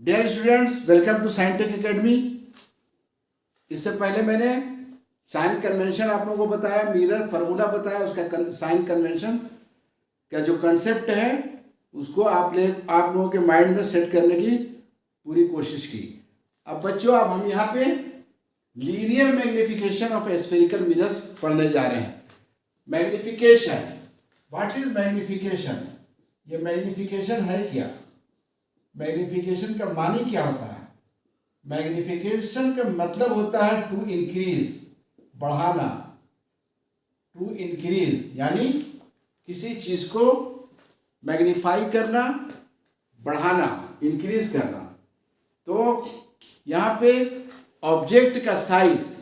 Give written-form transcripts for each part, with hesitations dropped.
Dear students, welcome to Scientech Academy. इससे पहले मैंने साइन कन्वेंशन आप लोगों को बताया, मिरर फार्मूला बताया, उसका साइन कन्वेंशन का जो कंसेप्ट है उसको आप लोगों के माइंड में सेट करने की पूरी कोशिश की। अब बच्चों, अब हम यहाँ पे linear magnification of spherical mirrors पढ़ने जा रहे हैं। Magnification, what is magnification? ये मैग्निफिकेशन है क्या? मैग्निफिकेशन का मानी क्या होता है? मैग्निफिकेशन का मतलब होता है टू इंक्रीज, बढ़ाना। टू इंक्रीज यानी किसी चीज को मैग्नीफाई करना, बढ़ाना, इंक्रीज करना। तो यहाँ पे ऑब्जेक्ट का साइज,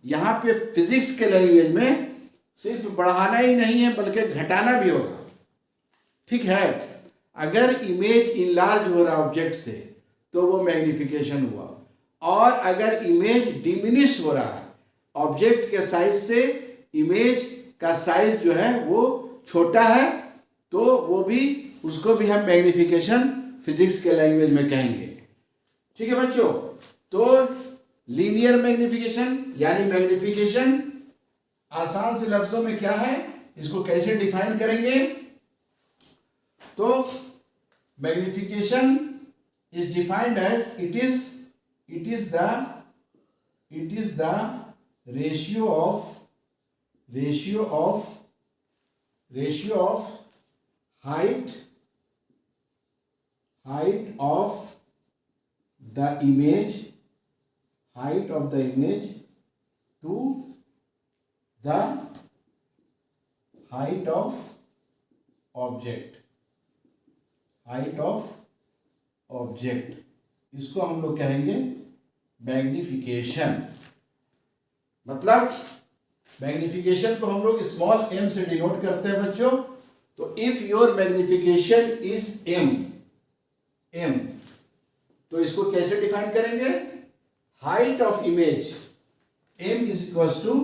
यहाँ पे फिजिक्स के लैंग्वेज में सिर्फ बढ़ाना ही नहीं है बल्कि घटाना भी होगा। ठीक है, अगर इमेज इनलार्ज हो रहा है ऑब्जेक्ट से तो वो मैग्निफिकेशन हुआ, और अगर इमेज डिमिनिश हो रहा है ऑब्जेक्ट के साइज से, इमेज का साइज जो है वो छोटा है, तो वो भी, उसको भी हम मैग्निफिकेशन फिजिक्स के लैंग्वेज में कहेंगे। ठीक है बच्चों, तो लीनियर मैग्निफिकेशन यानी मैग्निफिकेशन आसान से लफ्जों में क्या है, इसको कैसे डिफाइन करेंगे? तो magnification is defined as it is the ratio of height of the image to the height of object, इसको हम लोग कहेंगे मैग्निफिकेशन। मतलब मैग्निफिकेशन को हम लोग स्मॉल m से डिनोट करते हैं बच्चों। तो if your magnification is m, तो इसको कैसे डिफाइन करेंगे? Height of image, m is equals to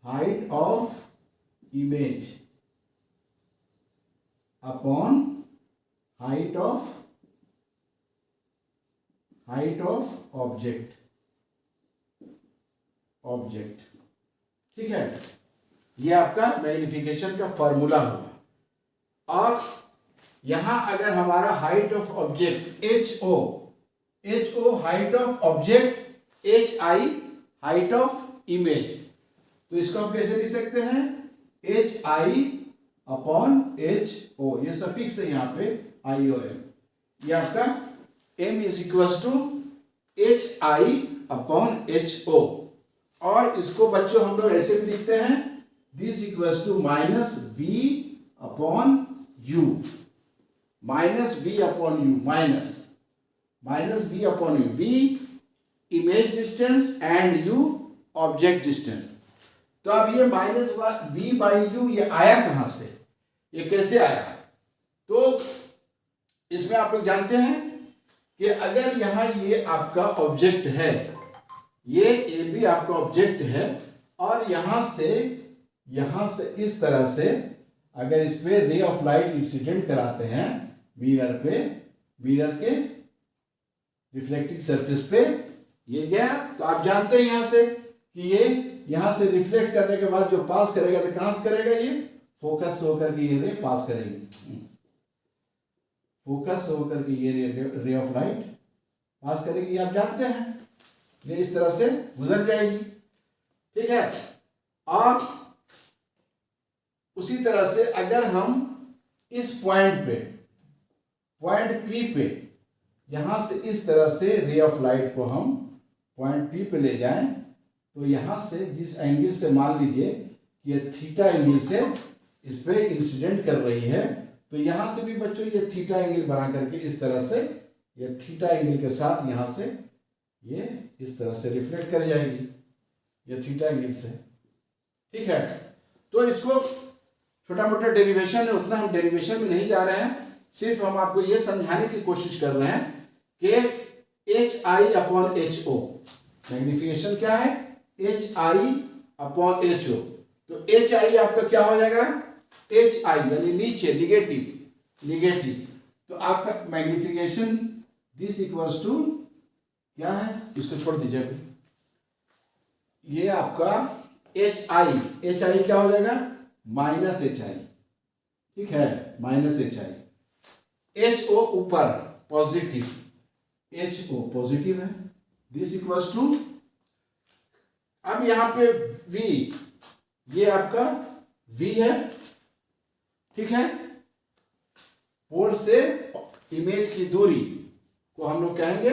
height of image upon height of object. ठीक है, ये आपका मैग्निफिकेशन का फॉर्मूला हुआ। और यहां अगर हमारा height of object HO height of object, HI height of image, तो इसको हम कैसे लिख सकते हैं? HI अपॉन HO, ये सफिक्स है यहाँ पे I और M। ये आपका M is equals to HI upon HO। और इसको बच्चों हम लोग ऐसे भी लिखते हैं, this equals to minus V upon U, minus V upon U, minus V upon U, V image distance and U object distance. तो अब ये माइनस V बाई U ये आया कहां से, ये कैसे आया? तो इसमें आप लोग जानते हैं कि अगर यहां ये आपका ऑब्जेक्ट है, ये ए बी आपका ऑब्जेक्ट है, और यहां से इस तरह से अगर इस पे रे ऑफ लाइट इंसिडेंट कराते हैं मिरर के रिफ्लेक्टिंग सरफेस पे, ये गया, तो आप जानते हैं यहां से कि ये यहां से रिफ्लेक्ट करने के बाद जो पास करेगा, तो कहां से करेगा? ये फोकस होकर के ये रे पास करेगी, फोकस होकर के ये रे ऑफ लाइट पास करेगी, आप जानते हैं, ये इस तरह से गुजर जाएगी। ठीक है, और उसी तरह से अगर हम इस पॉइंट P पे यहां से इस तरह से रे ऑफ लाइट को हम पॉइंट P पे ले जाएं, तो यहां से जिस एंगल से मान लीजिए कि ये थीटा एंगल से इस पे इंसिडेंट कर रही है, तो यहां से भी बच्चों ये थीटा एंगल बना करके इस तरह से, ये थीटा एंगल के साथ यहां से ये इस तरह से रिफ्लेक्ट कर जाएगी, ये थीटा एंगल से। ठीक है, तो इसको छोटा मोटा डेरिवेशन है, उतना हम डेरिवेशन में नहीं जा रहे हैं, सिर्फ हम आपको ये समझाने की कोशिश कर रहे हैं कि HI अपॉन HO, मैग्निफिकेशन क्या है? HI upon HO। तो HI आपका क्या हो जाएगा? HI यानी नीचे, निगेटिव, तो आपका मैग्निफिकेशन दिस इक्वल्स टू क्या है, इसको छोड़ दीजिए अभी। ये आपका एच आई क्या हो जाएगा, माइनस एच आई, ठीक है, minus H I. H O ऊपर पॉजिटिव, एच ओ पॉजिटिव है, दिस इक्वल्स टू, अब यहां पे V, ये आपका V है, ठीक है। पोल से इमेज की दूरी को हम लोग कहेंगे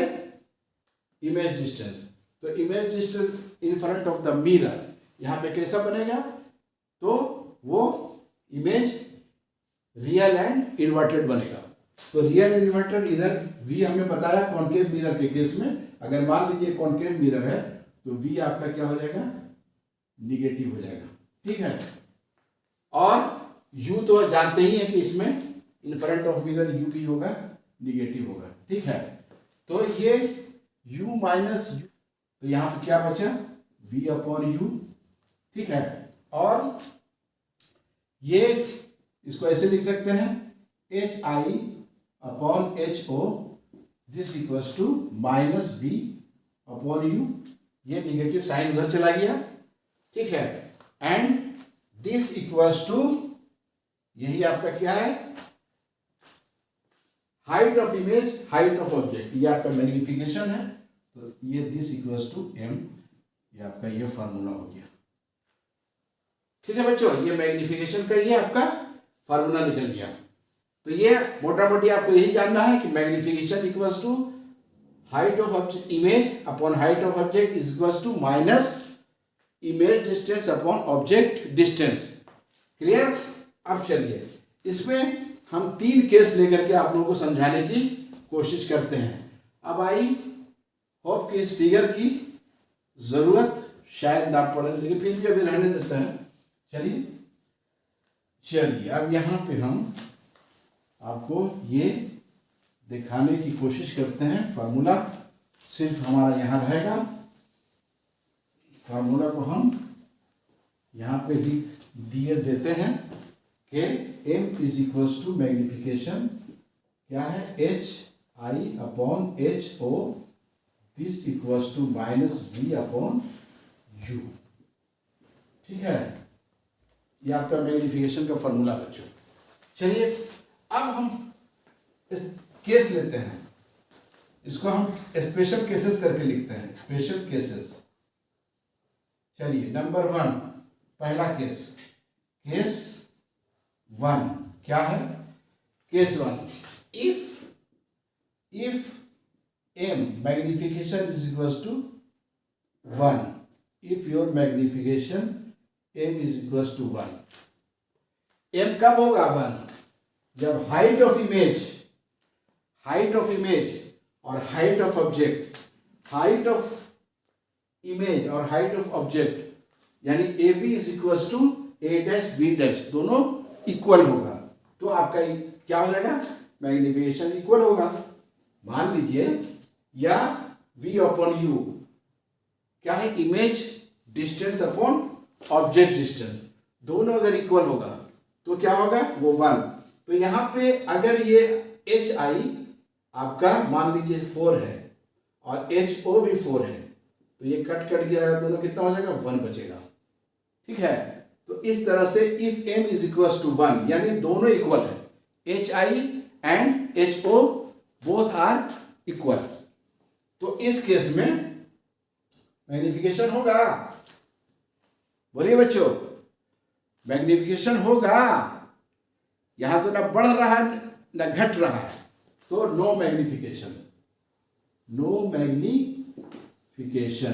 इमेज डिस्टेंस। तो image distance in front of the mirror यहां पे कैसा बनेगा, तो वो इमेज रियल एंड इन्वर्टेड बनेगा। तो रियल एंड इन्वर्टेड, इधर V हमने बताया कॉन्केव मिरर के केस में, अगर मान लीजिए कॉन्केव मिरर है तो V आपका क्या हो जाएगा, निगेटिव हो जाएगा, ठीक है। और U तो जानते ही हैं कि इसमें in front of mirror U भी होगा, निगेटिव होगा, ठीक है। तो ये U माइनस U, तो यहां पर क्या बचा, V अपॉन U, ठीक है। और ये इसको ऐसे लिख सकते हैं H I upon H O, this equals to minus V upon U, ये निगेटिव साइन उधर चला गया, ठीक है। एंड दिस इक्वल्स टू, यही आपका क्या है, height of image, height of object, ये आपका मैग्निफिकेशन है। तो ये दिस इक्वल्स टू m, ये आपका ये फार्मूला हो गया, ठीक है बच्चों। ये मैग्निफिकेशन का ये आपका फार्मूला निकल गया। तो ये मोटा मोटी आपको यही जानना है कि magnification equals to height of image upon height of object is equals to minus image distance upon object distance. Clear. अब चलिए इसमें हम 3 केस लेकर के आप लोगों को समझाने की कोशिश करते हैं। अब आई होप कि इस फिगर की जरूरत शायद ना पड़े, लेकिन फिर भी अभी रहने देते हैं। चलिए अब यहां पे हम आपको ये दिखाने की कोशिश करते हैं। फार्मूला सिर्फ हमारा यहां रहेगा, फार्मूला को हम यहां पे लिख दिए देते हैं कि m is equals to magnification क्या है, H I upon H O, this equals to minus v upon u, ठीक है। ये आपका मैग्निफिकेशन का फॉर्मूला बच्चों। चलिए अब हम इस केस लेते हैं, इसको हम स्पेशल केसेस करके लिखते हैं, स्पेशल केसेस। चलिए नंबर 1, पहला केस, केस 1 क्या है, case 1, if m magnification is equals to 1, if your magnification m is equals to 1, m कब होगा 1, जब हाइट ऑफ इमेज और height of object, height of image और हाइट ऑफ ऑब्जेक्ट यानी A B is equals to A dash B dash दोनों equal होगा। तो आपका क्या हो जाएगा, मैग्निफिकेशन इक्वल होगा। मान लीजिए या v अपॉन u क्या है, image distance upon object distance, दोनों अगर इक्वल होगा तो क्या होगा, वो 1। तो यहां पे अगर ये एच आई आपका मान लीजिए 4 है और एच ओ भी 4 है, तो ये कट गया, दोनों कितना हो जाएगा, 1 बचेगा, ठीक है। तो इस तरह से if m is equal to 1 यानी दोनों इक्वल है, H I and H O both are equal, तो इस केस में मैग्निफिकेशन होगा। बोलिए बच्चों, मैग्निफिकेशन होगा। यहां तो ना बढ़ रहा है ना घट रहा है, तो नो मैग्निफिकेशन, नो मैग्निफिकेशन।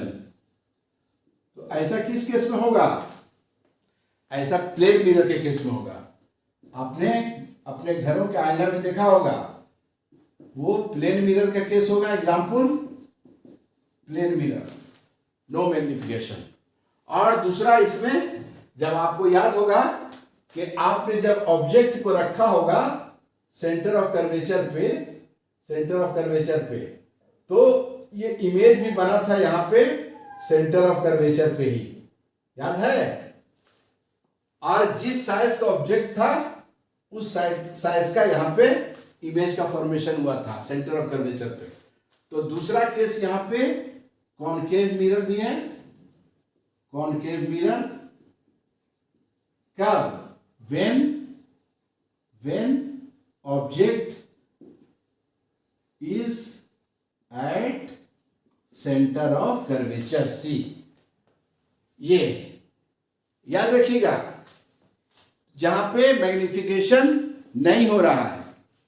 तो ऐसा किस केस में होगा, ऐसा प्लेन मिरर के केस में होगा। आपने अपने घरों के आईना में देखा होगा, वो प्लेन मिरर का केस होगा। Example plane mirror, no magnification. और दूसरा इसमें जब आपको याद होगा कि आपने जब ऑब्जेक्ट को रखा होगा सेंटर ऑफ कर्वेचर पे, तो ये इमेज भी बना था यहां पे सेंटर ऑफ कर्वेचर पे ही, याद है। और जिस साइज का ऑब्जेक्ट था उस साइज का यहां पे इमेज का फॉर्मेशन हुआ था सेंटर ऑफ कर्वेचर पे। तो दूसरा केस यहाँ पे कॉनकेव मिरर भी है। कॉनकेव मिरर कब? when object is at center of curvature C। ये याद रखिएगा, जहां पे मैग्निफिकेशन नहीं हो रहा है,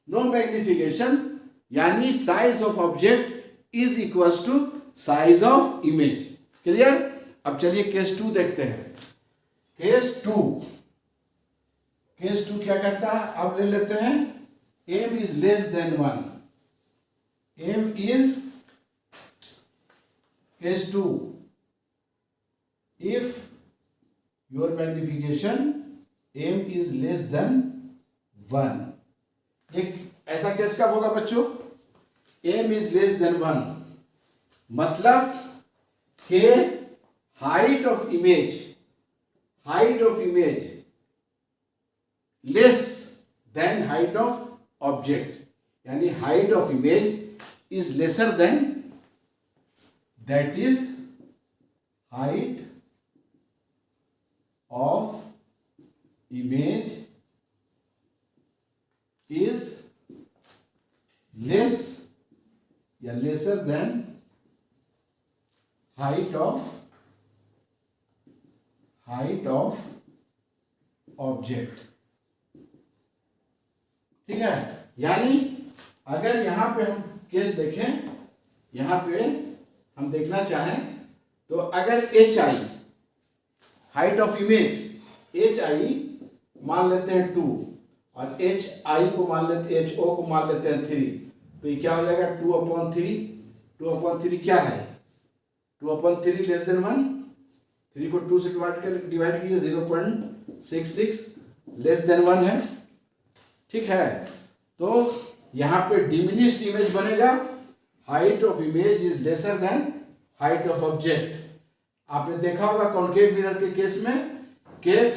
नो मैग्निफिकेशन, यानी size of object is equals to size of image. Clear? अब चलिए केस 2 देखते हैं। केस 2 क्या कहता है? अब ले लेते हैं m is less than 1। m is case 2 if your magnification m is less than 1। एक ऐसा केस कब होगा बच्चों? m is less than 1, मतलब के height of image less than height of object, यानी height of image is lesser than, that is height of image is less या lesser than height of object. ठीक है? यानी अगर यहां पे हम केस देखें, यहां पे हम देखना चाहें तो अगर H I height of image H I मान लेते हैं 2 और एच आई को मान लेते, एच ओ को मान लेते हैं 3, तो ये क्या हो जाएगा? 2/3। 2/3 क्या है? 2/3 लेस देन 1। 3 को 2 से डिवाइड कीजिए, 0.66 लेस देन 1 है। ठीक है? तो यहां पे डिमिनिश्ड इमेज बनेगा, height of image is lesser than height of object. आपने देखा होगा कॉनकेव मिरर के केस में कि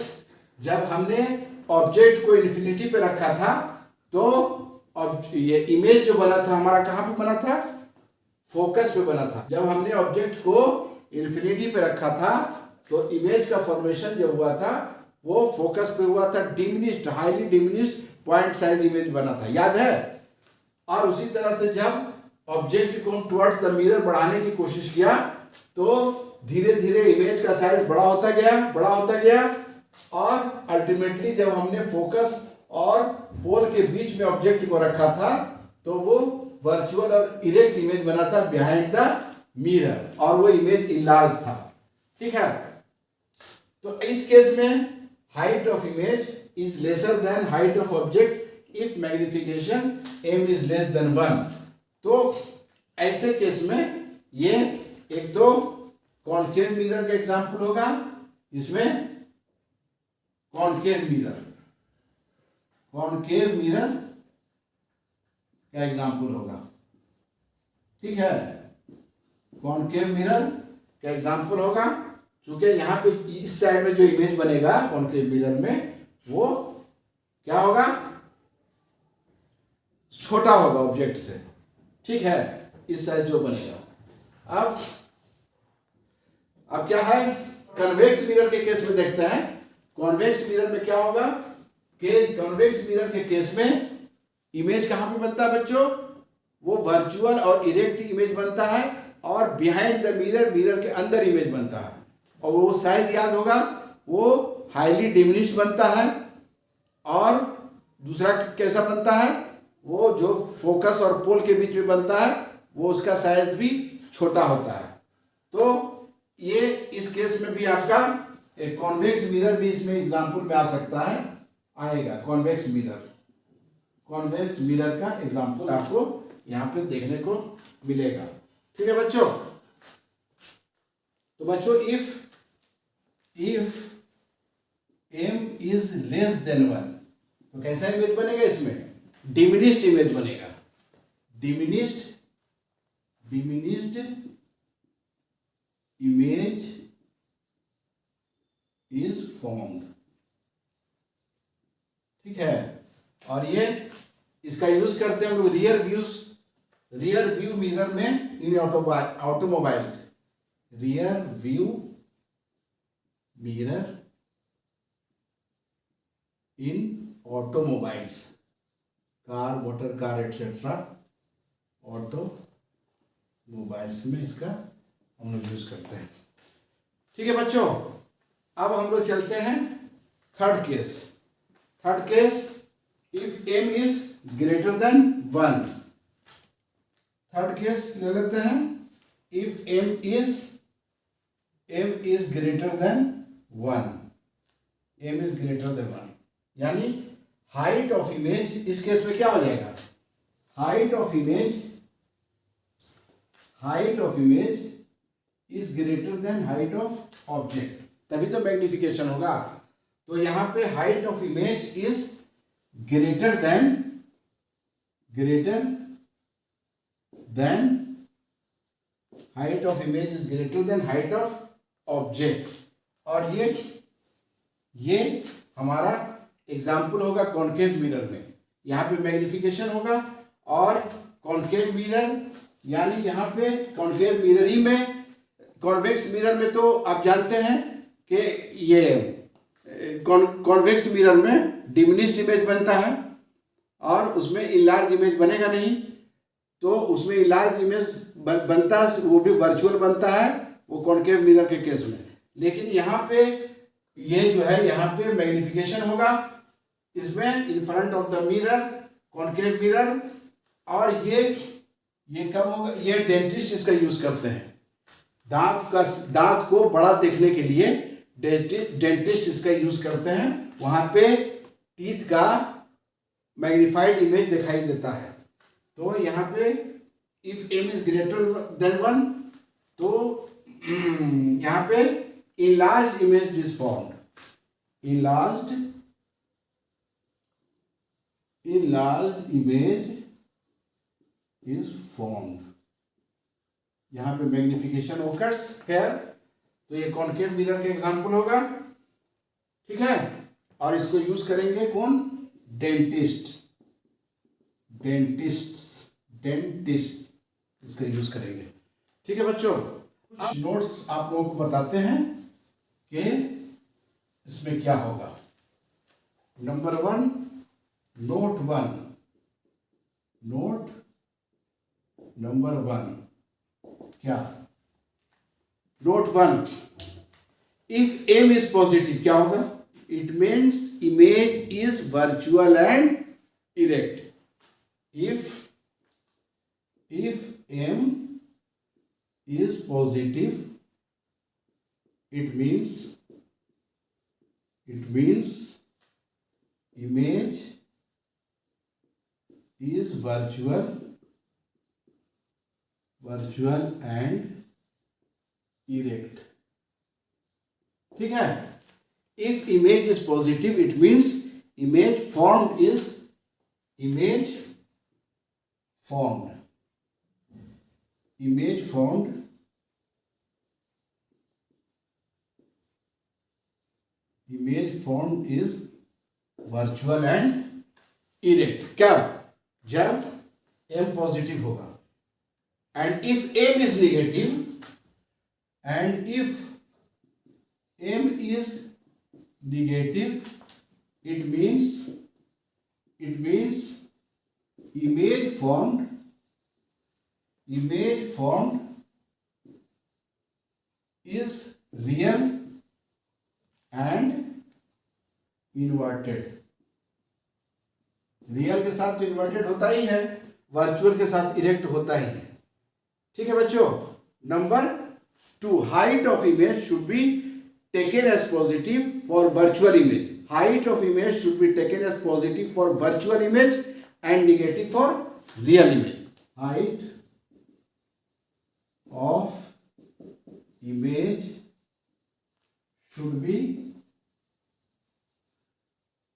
जब हमने ऑब्जेक्ट को इन्फिनिटी पे रखा था तो ये इमेज जो बना था हमारा कहां पे बना था? फोकस पे बना था। जब हमने ऑब्जेक्ट को इन्फिनिटी पे रखा था तो इमेज का फॉर्मेशन जो हुआ था वो फोकस पे हुआ था, diminished, highly diminished point size image बना था, याद है? और उसी तरह से जब ऑब्जेक्ट को हम टुवर्ड्स द मिरर बढ़ाने की कोशिश किया तो धीरे धीरे इमेज का साइज बड़ा होता गया और अल्टीमेटली जब हमने फोकस और पोल के बीच में ऑब्जेक्ट को रखा था तो वो वर्चुअल और इरेक्ट इमेज बना था बिहाइंड द मिरर, और वो इमेज इनलार्ज था। ठीक है? तो इस केस में height of image is lesser than height of object if magnification m is less than 1। तो ऐसे केस में ये एक तो कॉनकेव मिरर का एग्जांपल होगा, इसमें कॉनकेव मिरर का एग्जांपल होगा। ठीक है? कॉनकेव मिरर का एग्जांपल होगा क्योंकि यहाँ पे इस साइड में जो इमेज बनेगा कॉनकेव मिरर में वो क्या होगा? छोटा होगा ऑब्जेक्ट से। ठीक है? इस साइज जो बनेगा। अब क्या है? कन्वेक्स मिरर के केस में देखते हैं। कॉन्वेक्स मिरर में क्या होगा कि कन्वेक्स मिरर के केस में इमेज कहां पे बनता है बच्चों? वो वर्चुअल और इरेक्ट इमेज बनता है और बिहाइंड द मिरर के अंदर इमेज बनता है, और वो साइज याद होगा, वो हाईली डिमिनिश्ड बनता है। और दूसरा कैसा बनता है? वो जो फोकस और पोल के बीच में बनता है वो उसका साइज भी छोटा होता है। तो ये इस केस में भी आपका एक कॉन्वेक्स मिरर भी इसमें एग्जांपल में आ सकता है, आएगा कॉन्वेक्स मिरर का एग्जांपल आपको यहाँ पे देखने को मिलेगा। ठीक है बच्चों? तो बच्चों if m is less than 1 तो कैसा इमेज बनेगा? इसमें डिमिनिश्ड इमेज बनेगा। Diminished image is formed. ठीक है? और ये इसका यूज करते हैं हम लोग रियर व्यू मिरर में इन ऑटोमोबाइल्स। रियर व्यू मिरर इन automobiles, car, motor car etcetera, automobiles में इसका हम लोग यूज करते हैं। ठीक है बच्चों, अब हम लोग चलते हैं third case. Third case, if m is greater than 1। Third case ले लेते हैं, if m is greater than 1। m is greater than 1 यानी हाइट ऑफ इमेज, इस केस में क्या हो जाएगा, height of image is greater than height of object, तभी तो मैग्निफिकेशन होगा। तो यहां पे height of image is greater than height of image is greater than height of object. और ये हमारा एग्जाम्पल होगा कॉनकेव मिरर में। यहाँ पे मैग्निफिकेशन होगा और कॉनकेव मिरर यानी यहाँ पे कॉनकेव मिरर ही में, कॉन्वेक्स मिरर में तो आप जानते हैं कि ये कॉन्वेक्स मिरर में डिमिनिश्ड इमेज बनता है और उसमें इनलार्ज इमेज बनेगा नहीं। तो उसमें इनलार्ज इमेज बनता है, वो भी वर्चुअल बनता है वो कॉनकेव मिरर के केस में। लेकिन यहाँ पे ये जो है यहाँ पे मैग्निफिकेशन होगा इसमें in front of the mirror, concave mirror. और ये कब होगा, ये डेंटिस्ट इसका यूज करते हैं दांत को बड़ा देखने के लिए। डेंटिस्ट इसका यूज करते हैं, वहां पे टीथ का मैग्निफाइड इमेज दिखाई देता है। तो यहाँ पे if m is greater than 1 तो यहाँ पे enlarged image is formed, enlarged image is formed। यहाँ पे मैग्निफिकेशन occurs here। तो ये कॉनकेव मिरर का एग्जांपल होगा, ठीक है। और इसको यूज करेंगे कौन, डेंटिस्ट इसका यूज करेंगे। ठीक है बच्चों, कुछ नोट्स आप लोगों को बताते हैं कि इसमें क्या होगा। नंबर 1, नोट नंबर 1 क्या, note 1, if m is positive क्या होगा, it means image is virtual and erect. if m is positive, it means image is virtual and erect। ठीक है। if image is positive, it means image formed is image formed is virtual and erect। क्या, जब m positive होगा। and if m is negative, it means image formed is real and inverted। Real के साथ तो inverted होता ही है, virtual के साथ इरेक्ट होता ही है। ठीक है बच्चों। Number 2, height of image should be taken as positive for virtual image. Height of image should be taken as positive for virtual image and negative for real image. Height of image should be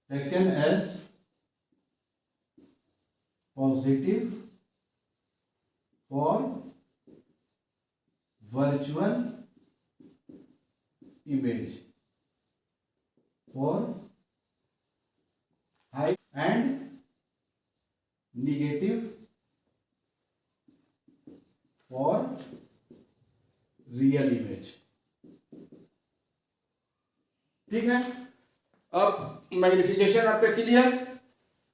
taken as positive for virtual image, for height and अब magnification आपका clear.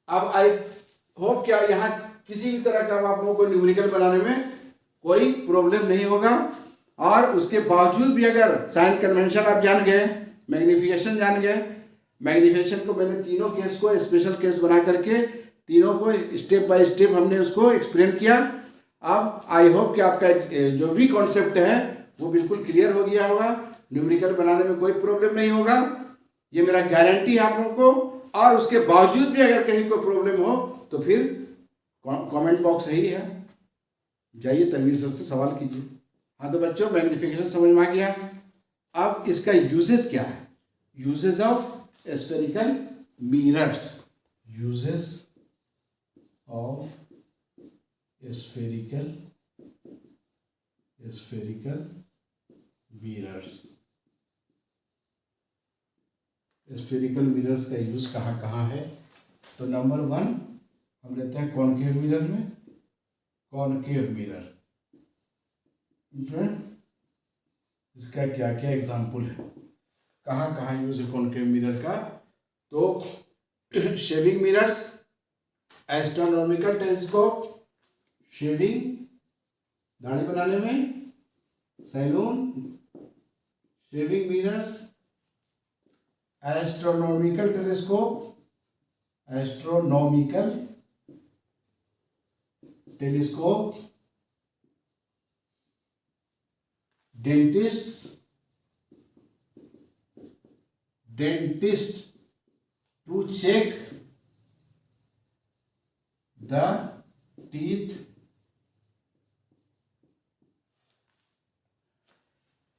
अब I hope क्या यहाँ किसी भी तरह का आप लोगों को न्यूमेरिकल बनाने में कोई प्रॉब्लम नहीं होगा। और उसके बावजूद भी अगर साइन कन्वेंशन आप जान गए, मैग्निफिकेशन जान गए, मैग्निफिकेशन को मैंने तीनों केस को स्पेशल केस बना करके तीनों को स्टेप बाय स्टेप हमने उसको एक्सप्लेन किया। अब आई होप कि आपका जो भी कॉन्सेप्ट है वो बिल्कुल क्लियर हो गया होगा, न्यूमेरिकल बनाने में कोई प्रॉब्लम नहीं होगा, ये मेरा गारंटी है आप लोगों को। और उसके बावजूद भी अगर कहीं कोई प्रॉब्लम हो तो फिर कमेंट बॉक्स सही है, जाइए तनवीर सर से सवाल कीजिए। हाँ तो बच्चों मैग्निफिकेशन समझ में आ गया। अब इसका यूजेस क्या है, uses of spherical mirrors, uses of spherical mirrors. Spherical mirrors का यूज कहाँ कहाँ है? तो नंबर 1 हम लेते हैं कॉनकेव मिरर में, कॉनकेव मिरर इसका क्या क्या एग्जाम्पल है, कहाँ कहाँ यूज है कॉनकेव मिरर का? तो shaving mirrors, astronomical telescope, shaving दाढ़ी बनाने में, saloon, shaving mirrors, astronomical telescope, dentist to check the teeth,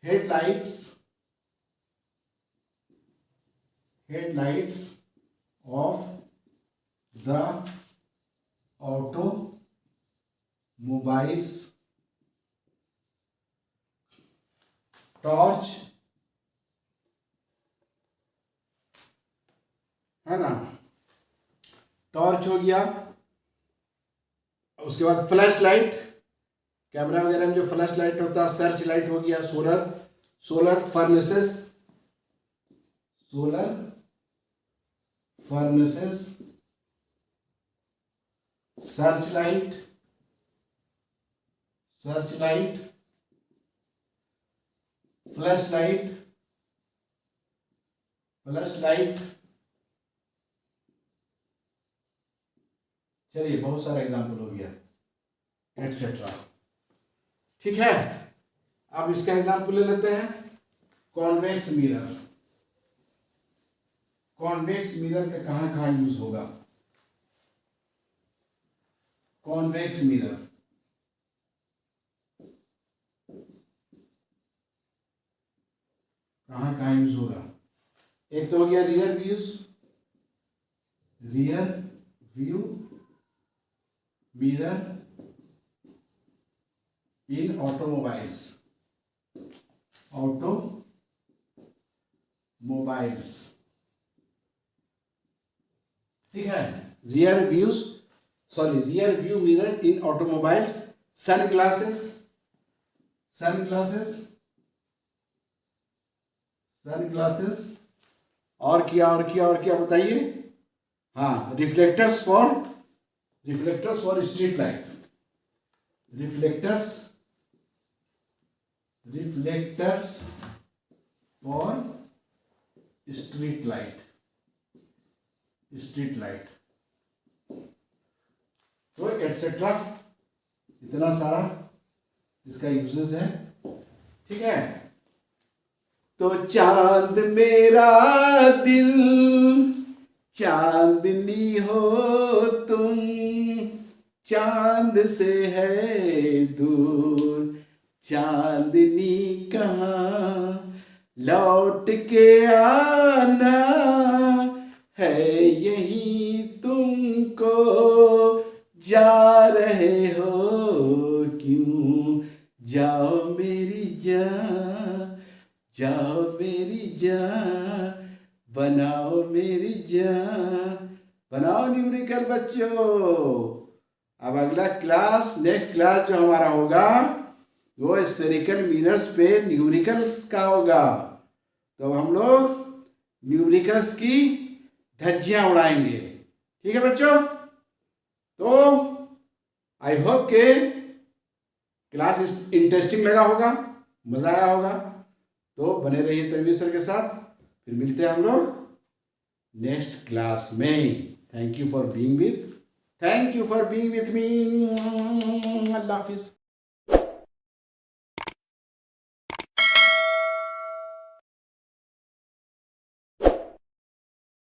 headlights of the automobiles, torch है ना, टॉर्च हो गया। उसके बाद फ्लैश लाइट, कैमरा वगैरह में जो फ्लैश लाइट होता है, सर्च लाइट हो गया, solar furnaces, search light, flash light, चलिए बहुत सारा एग्जाम्पल हो गया, एटसेट्रा। ठीक है, अब इसका एग्जाम्पल ले लेते हैं, कॉन्वेक्स मिरर। कॉन्वेक्स मिरर का कहाँ कहाँ यूज होगा? कॉन्वेक्स मिरर कहाँ कहाँ यूज होगा? एक तो हो गया रियर व्यू मिरर इन ऑटोमोबाइल्स, ठीक है। रियर व्यू मिरर इन ऑटोमोबाइल्स, सनग्लासेस, और क्या बताइए? हाँ, reflectors for street light, reflectors for street light, तो एटसेट्रा, इतना सारा इसका यूजेस है। ठीक है, तो चांद मेरा दिल, चांदनी हो तुम, चांद से है दूर, चांदनी कहाँ लौट के आना है, यही तुमको जा रहे हो, क्यों जाओ मेरी जान, बनाओ मेरी जान, बनाओ न्यूमेरिकल बच्चों। अब अगला क्लास, नेक्स्ट क्लास जो हमारा होगा वो स्फेरिकल मिरर्स पे न्यूमेरिकल्स का होगा। तो हम लोग न्यूमेरिकल्स की धज्जियां उड़ाएंगे। ठीक है बच्चों, तो आई होप के क्लास इंटरेस्टिंग लगा होगा, मजा आया होगा। तो बने रहिए तनवीर सर के साथ, फिर मिलते हैं हम लोग नेक्स्ट क्लास में। Thank you for being with me. Allah Hafiz.